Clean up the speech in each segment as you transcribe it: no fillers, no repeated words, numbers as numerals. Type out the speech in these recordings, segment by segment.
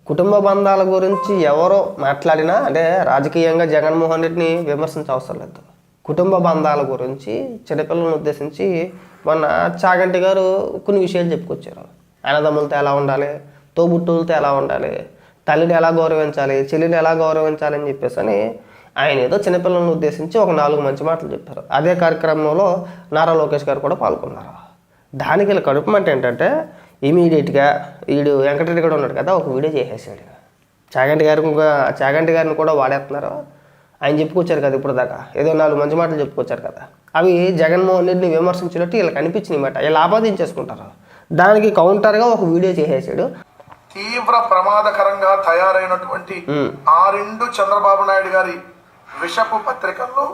కుటుంబ బంధాల గురించి ఎవరో మాట్లాడినా అంటే రాజకీయంగా జగన్మోహన్ రెడ్డిని విమర్శించే అవసరం లేదు. కుటుంబ బంధాల గురించి చిన్నపిల్లలను ఉద్దేశించి మొన్న చాగంటి గారు కొన్ని విషయాలు చెప్పుకొచ్చారు. అన్నదమ్ములతో ఎలా ఉండాలి, తోబుట్టులతో ఎలా ఉండాలి, తల్లిని ఎలా గౌరవించాలి, చెల్లిని ఎలా గౌరవించాలి అని చెప్పేసి అని ఆయన ఏదో చిన్నపిల్లలను ఉద్దేశించి ఒక 4 మంచి మాటలు చెప్పారు. అదే కార్యక్రమంలో నారా లోకేష్ గారు కూడా పాల్గొన్నారు. దానికి వీళ్ళ కడుపుమంట ఏంటంటే ఇమీడియట్గా వీడు వెంకటరెడ్డి కూడా ఉన్నాడు కదా, ఒక వీడియో చేసేసాడు. చాగంటి గారిని కూడా వాడేస్తున్నారు. ఆయన చెప్పుకొచ్చారు కదా ఇప్పుడు దాకా, ఏదో 4 మంచి మాటలు చెప్పుకొచ్చారు కదా, అవి జగన్మోహన్ రెడ్డిని విమర్శించినట్టు వీళ్ళకి అనిపించినాయి మాట. వీళ్ళు ఆపాదించేసుకుంటారు. దానికి కౌంటర్గా ఒక వీడియో చేసేసాడు. తీవ్ర ప్రమాదకరంగా తయారైనటువంటి ఆ 2 చంద్రబాబు నాయుడు గారి విషపు పత్రికల్లో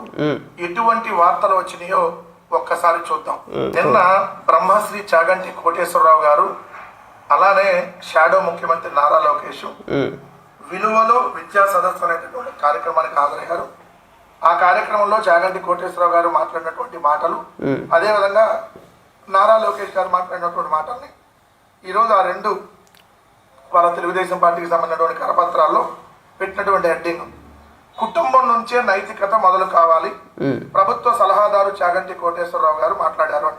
ఎటువంటి వార్తలు వచ్చినాయో ఒక్కసారి చూద్దాం. నిన్న బ్రహ్మశ్రీ చాగంటి కోటేశ్వరరావు గారు, అలానే షాడో ముఖ్యమంత్రి నారా లోకేష్ విలువలో విద్యా సదస్సు అనేటటువంటి కార్యక్రమానికి హాజరయ్యారు. ఆ కార్యక్రమంలో చాగంటి కోటేశ్వరరావు గారు మాట్లాడినటువంటి మాటలు, అదేవిధంగా నారా లోకేష్ గారు మాట్లాడినటువంటి మాటల్ని ఈరోజు ఆ 2 వాళ్ళ తెలుగుదేశం పార్టీకి సంబంధించినటువంటి కరపత్రాల్లో పెట్టినటువంటి హెడ్డింగ్, కుటుంబం నుంచే నైతికత మొదలు కావాలి, ప్రభుత్వ సలహాదారు చాగంటి కోటేశ్వరరావు గారు మాట్లాడారు.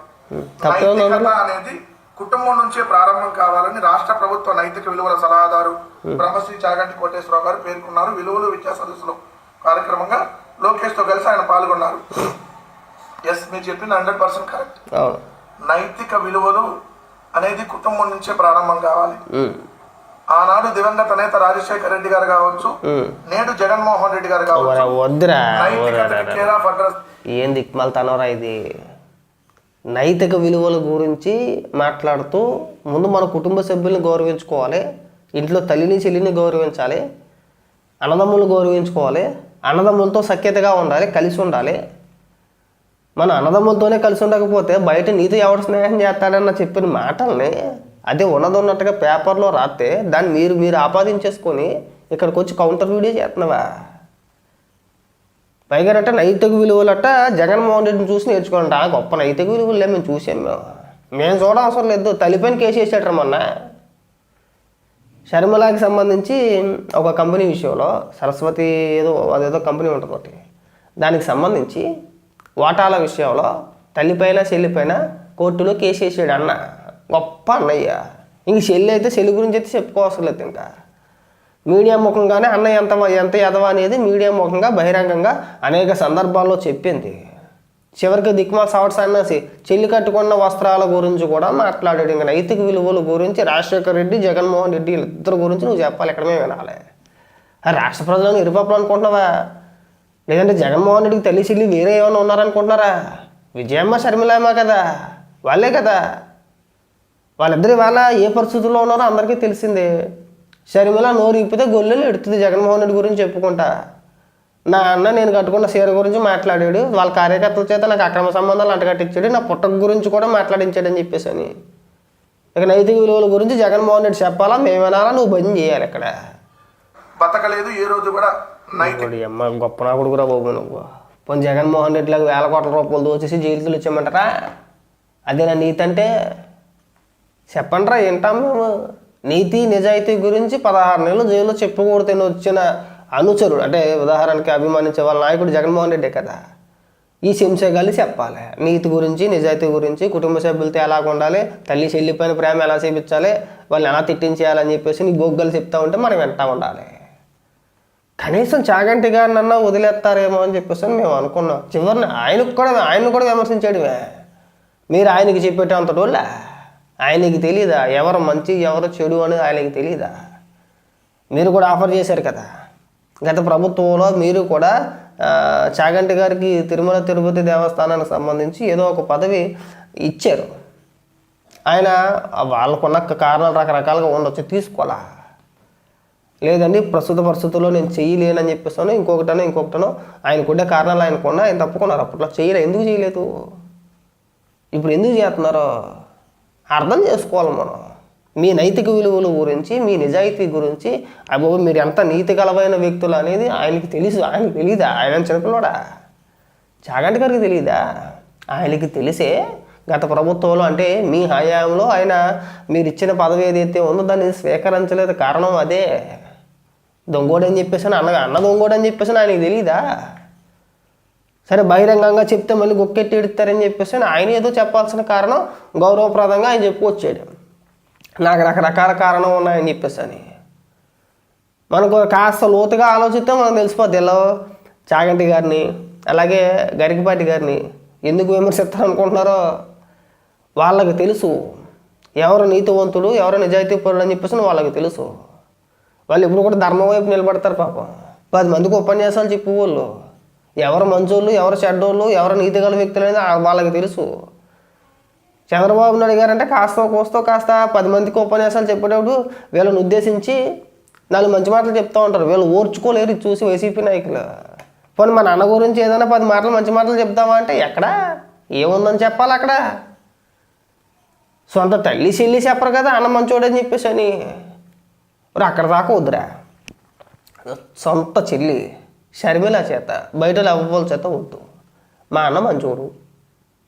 నైతికత అనేది కుటుంబం నుంచే ప్రారంభం కావాలని రాష్ట్ర ప్రభుత్వ నైతిక విలువల సలహాదారు బ్రహ్మశ్రీ చాగంటి కోటేశ్వరరావు గారు పేర్కొన్నారు. విలువలు విద్యా సదస్సులో కార్యక్రమంగా లోకేష్ తో కలిసి ఆయన పాల్గొన్నారు. ఎస్, మీరు చెప్పింది 100% కరెక్ట్. నైతిక విలువలు అనేది కుటుంబం నుంచే ప్రారంభం కావాలి. ఆనాడు దివంగత నేత రాజశేఖర రెడ్డి గారు కావచ్చు, నేడు జగన్మోహన్ రెడ్డి గారు కావచ్చు, ఏం దిక్మల్తనరా ఇది. నైతిక విలువల గురించి మాట్లాడుతూ ముందు మన కుటుంబ సభ్యులను గౌరవించుకోవాలి, ఇంట్లో తల్లిని చెల్లిని గౌరవించాలి, అన్నదమ్ములు గౌరవించుకోవాలి, అన్నదమ్ములతో సఖ్యతగా ఉండాలి, కలిసి ఉండాలి. మన అన్నదమ్ములతోనే కలిసి ఉండకపోతే బయట నీతో ఎవరు స్నేహం చేస్తాడన్న చెప్పిన మాటల్ని అదే ఉన్నదన్నట్టుగా పేపర్లో రాస్తే దాన్ని మీరు ఆపాదించేసుకొని ఇక్కడికి వచ్చి కౌంటర్ వీడియో చేస్తున్నావా? పైగా అంటే నైతిక విలువలట జగన్మోహన్ రెడ్డిని చూసి నేర్చుకోండి. ఆ గొప్ప నైతిక విలువలే మేము చూసాం. మేము చూడవసరం లేదు. తల్లిపైన కేసు వేసాడు మొన్న షర్మిలాకి సంబంధించి ఒక కంపెనీ విషయంలో, సరస్వతి అదేదో కంపెనీ ఉంటుంది ఒకటి, దానికి సంబంధించి వాటాల విషయంలో తల్లిపైన చెల్లిపైన కోర్టులో కేసు వేసాడు అన్న. గొప్ప అన్నయ్య. ఇంక చెల్లి అయితే చెల్లి గురించి అయితే చెప్పుకోవసరం లేదు. ఇంకా మీడియా ముఖంగానే అన్నయ్య ఎంత ఎదవా అనేది మీడియా ముఖంగా బహిరంగంగా అనేక సందర్భాల్లో చెప్పింది. చివరికి దిక్మాల సవట్ సన్నాసి చెల్లి కట్టుకున్న వస్త్రాల గురించి కూడా మాట్లాడాడు. ఇంకా నైతిక విలువల గురించి రాజశేఖర రెడ్డి, జగన్మోహన్ రెడ్డి వీళ్ళిద్దరి గురించి నువ్వు చెప్పాలి. ఇక్కడ మేము వినాలి. రాష్ట్ర ప్రజలను ఇరుపాపలు అనుకుంటున్నావా? లేదంటే జగన్మోహన్ రెడ్డికి తల్లి చెల్లి వేరే ఏమైనా ఉన్నారనుకుంటున్నారా? విజయమ్మ షర్మిలమ్మ కదా, వాళ్ళే కదా. వాళ్ళిద్దరి వాళ్ళ ఏ పరిస్థితుల్లో ఉన్నారో అందరికీ తెలిసిందే. షర్మిల నోరు ఇప్పితే గొల్లెలు ఎడుతుంది జగన్మోహన్ రెడ్డి గురించి చెప్పుకుంటా. నా అన్న నేను కట్టుకున్న చీర గురించి మాట్లాడాడు, వాళ్ళ కార్యకర్తల చేత నాకు అక్రమ సంబంధాలు అంటగట్టించాడు, నా పుట్టక గురించి కూడా మాట్లాడించాడని చెప్పేసి అని. ఇక నైతిక విలువల గురించి జగన్మోహన్ రెడ్డి చెప్పాలా, మేము వినాలా, నువ్వు బంద్ చేయాలి. ఇక్కడ బతకలేదు ఏ రోజు కూడా. అమ్మ గొప్ప నా కొడుకురా బాబు నువ్వు. పోనీ జగన్మోహన్ రెడ్డి లాగా 1000 కోట్ల రూపాయలు దోచేసి జైలుకి వచ్చామంటారా? అదే నా నీతి అంటే చెప్పండిరా, ఏంటాం మేము. నీతి నిజాయితీ గురించి 16 నెలలు జైల్లో చెప్పకూడదని వచ్చిన అనుచరుడు, అంటే ఉదాహరణకి అభిమానించే వాళ్ళ నాయకుడు జగన్మోహన్ రెడ్డే కదా. ఈ చెంచగాలి చెప్పాలి నీతి గురించి, నిజాయితీ గురించి, కుటుంబ సభ్యులతో ఎలా ఉండాలి, తల్లి చెల్లిపైన ప్రేమ ఎలా చేపించాలి, వాళ్ళని ఎలా తిట్టించేయాలని చెప్పేసి నీ గొగ్గలు చెప్తా ఉంటే మనం వెంటా ఉండాలి. కనీసం చాగంటి గారిని అన్నా వదిలేస్తారేమో అని చెప్పేసి మేము అనుకున్నాం. చివరిని ఆయనకు కూడా విమర్శించాడువే. మీరు ఆయనకి చెప్పేటంతటోళ్ళ ఆయనకి తెలీదా ఎవరు మంచి ఎవరు చెడు అనేది? ఆయనకి తెలీదా? మీరు కూడా ఆఫర్ చేశారు కదా గత ప్రభుత్వంలో. మీరు కూడా చాగంటి గారికి తిరుమల తిరుపతి దేవస్థానానికి సంబంధించి ఏదో ఒక పదవి ఇచ్చారు. ఆయన వాళ్ళకున్న కారణాలు రకరకాలుగా ఉండొచ్చు, తీసుకోవాలా. లేదండి ప్రస్తుత పరిస్థితుల్లో నేను చేయలేనని చెప్పేస్తాను, ఇంకొకటనో ఆయనకుండే కారణాలు ఆయనకున్నా, ఆయన తప్పుకున్నారు. అప్పట్లో ఎందుకు చేయలేదు? ఇప్పుడు ఎందుకు చేస్తున్నారో అర్థం చేసుకోవాలి మనం. మీ నైతిక విలువల గురించి, మీ నిజాయితీ గురించి, అబ్బో మీరు ఎంత నీతి గలవైన వ్యక్తులు అనేది ఆయనకి తెలుసు. ఆయనకి తెలీదా? ఆయన చిన్నపిల్లడా? చాగంటి గారికి తెలీదా? ఆయనకి తెలిసే గత ప్రభుత్వంలో అంటే మీ హయాంలో ఆయన మీరు ఇచ్చిన పదవి ఏదైతే ఉందో దాన్ని స్వీకరించలేదు. కారణం అదే. దొంగోడు అని చెప్పేసి అన్న దొంగోడు అని చెప్పేసి ఆయనకి తెలీదా? సరే బహిరంగంగా చెప్తే మళ్ళీ గొక్కెట్టి ఎడుతారని చెప్పేసి ఆయన ఏదో చెప్పాల్సిన కారణం గౌరవప్రదంగా ఆయన చెప్పుకొచ్చాడు. నాకు రకరకాల కారణం ఉన్నాయని చెప్పేసి అని. మనకు కాస్త లోతుగా ఆలోచిస్తే మనకు తెలిసిపోద్ది. ఇలా చాగంటి గారిని అలాగే గరికపాటి గారిని ఎందుకు విమర్శిస్తారు అనుకుంటున్నారో వాళ్ళకి తెలుసు. ఎవరు నీతివంతుడు ఎవరు నిజాయితీ పరుడు అని చెప్పేసి వాళ్ళకి తెలుసు. వాళ్ళు ఎప్పుడు కూడా ధర్మం వైపు నిలబడతారు. పాపం 10 మందికి ఉపన్యాసాలు చెప్పేవాళ్ళు. ఎవరు మంచోళ్ళు ఎవరు చెడ్డోళ్ళు ఎవరు నీతిగల వ్యక్తులు అనేది వాళ్ళకి తెలుసు. చంద్రబాబు నాయుడు గారు అంటే కాస్త 10 మందికి ఉపన్యాసాలు చెప్పేటప్పుడు వీళ్ళని ఉద్దేశించి 4 మంచి మాటలు చెప్తూ ఉంటారు. వీళ్ళు ఓర్చుకోలేరు చూసి వైసీపీ నాయకులు. పోనీ మా నాన్న గురించి ఏదైనా 10 మాటలు మంచి మాటలు చెప్తామా అంటే ఎక్కడా ఏముందని చెప్పాలి అక్కడ? సొంత తల్లి చెల్లి చెప్పరు కదా అన్న మంచోడని చెప్పేసి అని. అక్కడ దాకా వద్దురా. సొంత చెల్లి షర్మిల చేత బయట ఎవ్వల చేత వద్దు. మా అన్న మంచోడు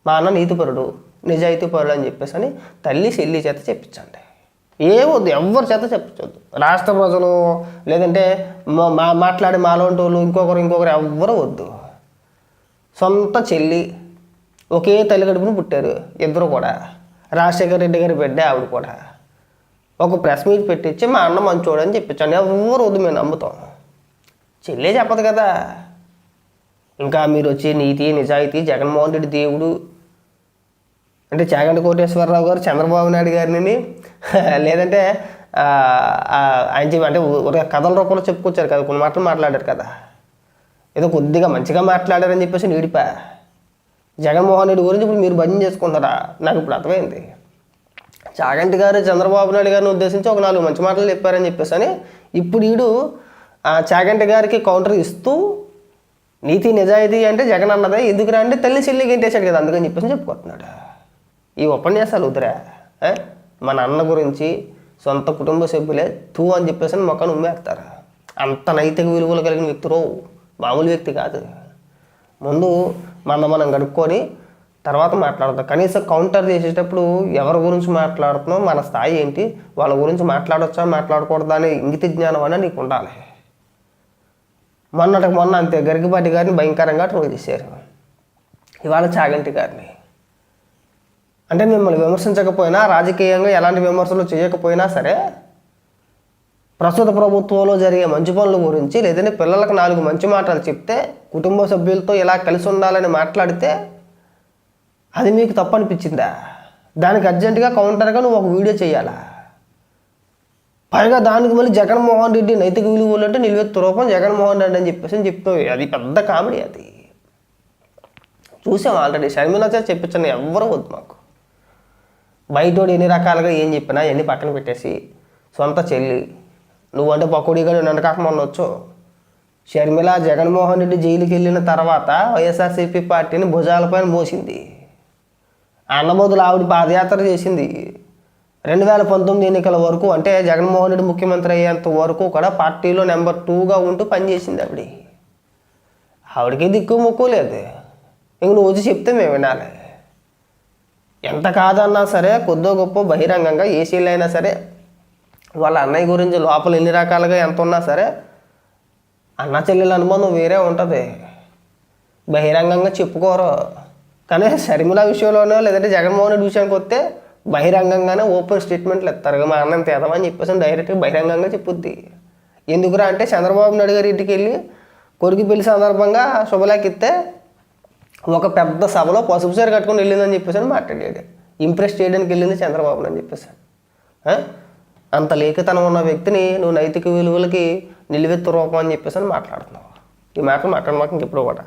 మా అన్న నీతిపరుడు నిజాయితీపరుడు అని చెప్పేసి అని తల్లి చెల్లి చేత చెప్పించండి. ఏమొద్దు ఎవరి చేత చెప్పించొద్దు. రాష్ట్ర ప్రజలు లేదంటే మాట్లాడే మాలోంటి వాళ్ళు ఇంకొకరు ఎవ్వరు వద్దు. సొంత చెల్లి ఒకే తల్లి గడుపుని పుట్టారు ఇద్దరు కూడా. రాజశేఖర రెడ్డి గారి బిడ్డ ఆవిడ కూడా. ఒక ప్రెస్ మీట్ పెట్టించి మా అన్న మంచోడు అని చెప్పించండి. ఎవరు వద్దు మేము నమ్ముతాం. చెల్లే చెప్పదు కదా. ఇంకా మీరు వచ్చి నీతి నిజాయితీ జగన్మోహన్ రెడ్డి దేవుడు అంటే చాగంటి కోటేశ్వరరావు గారు చంద్రబాబు నాయుడు గారిని లేదంటే ఆయన అంటే ఒక కథల రూపంలో చెప్పుకొచ్చారు కదా. కొన్ని మాటలు మాట్లాడారు కదా. ఏదో కొద్దిగా మంచిగా మాట్లాడారని చెప్పేసి నీడిపా జగన్మోహన్ రెడ్డి గురించి ఇప్పుడు మీరు భజన చేసుకుంటారా? నాకు ఇప్పుడు అర్థమైంది. చాగంటి గారు చంద్రబాబు నాయుడు గారిని ఉద్దేశించి ఒక 4 మంచి మాటలు చెప్పారని చెప్పేసి అని ఇప్పుడు వీడు చాగంటి గారికి కౌంటర్ ఇస్తూ నీతి నిజాయితీ అంటే జగన్ అన్నదే ఎందుకురా అంటే తల్లి చెల్లికి ఏంటేసాడు కదా అందుకని చెప్పేసి చెప్పుకుంటున్నాడు. ఈ ఉపన్యాసాలు వద్దురా. మన అన్న గురించి సొంత కుటుంబ సభ్యులే తూ అని చెప్పేసి మొక్కను ఉమ్మేస్తారు. అంత నైతిక విలువలు కలిగిన వ్యక్తులు మామూలు వ్యక్తి కాదు. ముందు మనం గడుపుకొని తర్వాత మాట్లాడతాం. కనీసం కౌంటర్ చేసేటప్పుడు ఎవరి గురించి మాట్లాడుతున్నాం మన స్థాయి ఏంటి వాళ్ళ గురించి మాట్లాడొచ్చా మాట్లాడకూడదా అనే ఇంగిత జ్ఞానం అనేది నీకు ఉండాలి. మొన్న అంతే గరికపాటి గారిని భయంకరంగా ట్రోల్ చేశారు. ఇవాళ చాగంటి గారిని అంటే మిమ్మల్ని విమర్శించకపోయినా రాజకీయంగా ఎలాంటి విమర్శలు చేయకపోయినా సరే ప్రస్తుత ప్రభుత్వంలో జరిగే మంచి పనుల గురించి లేదంటే పిల్లలకు 4 మంచి మాటలు చెప్తే కుటుంబ సభ్యులతో ఇలా కలిసి ఉండాలని మాట్లాడితే అది మీకు తప్పు అనిపించిందా? దానికి అర్జెంటుగా కౌంటర్గా నువ్వు ఒక వీడియో చేయాలా? పైగా దానికి మళ్ళీ జగన్మోహన్ రెడ్డి నైతిక విలువలు అంటే నిలువెత్తు రూపం జగన్మోహన్ రెడ్డి అని చెప్పేసి చెప్తావు. అది పెద్ద కామెడీ. అది చూసాం ఆల్రెడీ. షర్మిల చేత చెప్పించండి ఎవ్వరూ వద్దు మాకు. బయటోడు ఎన్ని రకాలుగా ఏం చెప్పినా ఎన్ని పక్కన పెట్టేసి సొంత చెల్లి నువ్వంటే పకోడీగా నన్ను కాకమని వచ్చు. షర్మిల జగన్మోహన్ రెడ్డి జైలుకి వెళ్ళిన తర్వాత వైఎస్ఆర్సీపీ పార్టీని భుజాలపైన మోసింది. అన్నబోదులు ఆవిడ పాదయాత్ర చేసింది. 2019 ఎన్నికల వరకు అంటే జగన్మోహన్ రెడ్డి ముఖ్యమంత్రి అయ్యేంత వరకు కూడా పార్టీలో నెంబర్ 2గా ఉంటూ పనిచేసింది ఆవిడ. ఆవిడకి దిక్కు ముక్కు లేదు. ఇంక నువ్వు వచ్చి చెప్తే మేము వినాలి. ఎంత కాదన్నా సరే కొద్దో గొప్ప బహిరంగంగా ఏసీలు అయినా సరే వాళ్ళ అన్నయ్య గురించి లోపల ఎన్ని రకాలుగా ఎంత ఉన్నా సరే అన్న చెల్లెల అనుబంధం వేరే ఉంటుంది. బహిరంగంగా చెప్పుకోరు. కానీ షర్మిల విషయంలోనో లేదంటే జగన్మోహన్ రెడ్డి విషయానికి వస్తే బహిరంగంగానే ఓపెన్ స్టేట్మెంట్లు ఇస్తారు. మా అన్నం తేదమని చెప్పేసి డైరెక్ట్గా బహిరంగంగా చెప్పుద్ది. ఎందుకురా అంటే చంద్రబాబు నాయుడు గారి ఇంటికి వెళ్ళి కొడుకు పెళ్లి సందర్భంగా శుభలేఖ ఇస్తే ఒక పెద్ద సభలో పసుపు చీర కట్టుకుని వెళ్ళిందని చెప్పేసి అని మాట్లాడాడు. ఇంప్రెస్ చేయడానికి వెళ్ళింది చంద్రబాబు అని చెప్పేసి. అంత లేఖతనం ఉన్న వ్యక్తిని నువ్వు నైతిక విలువలకి నిలువెత్తు రూపం అని చెప్పేసి అని మాట్లాడుతున్నావు. ఈ మాటలు మాట్లాడమాక ఇంకెప్పుడు కూడా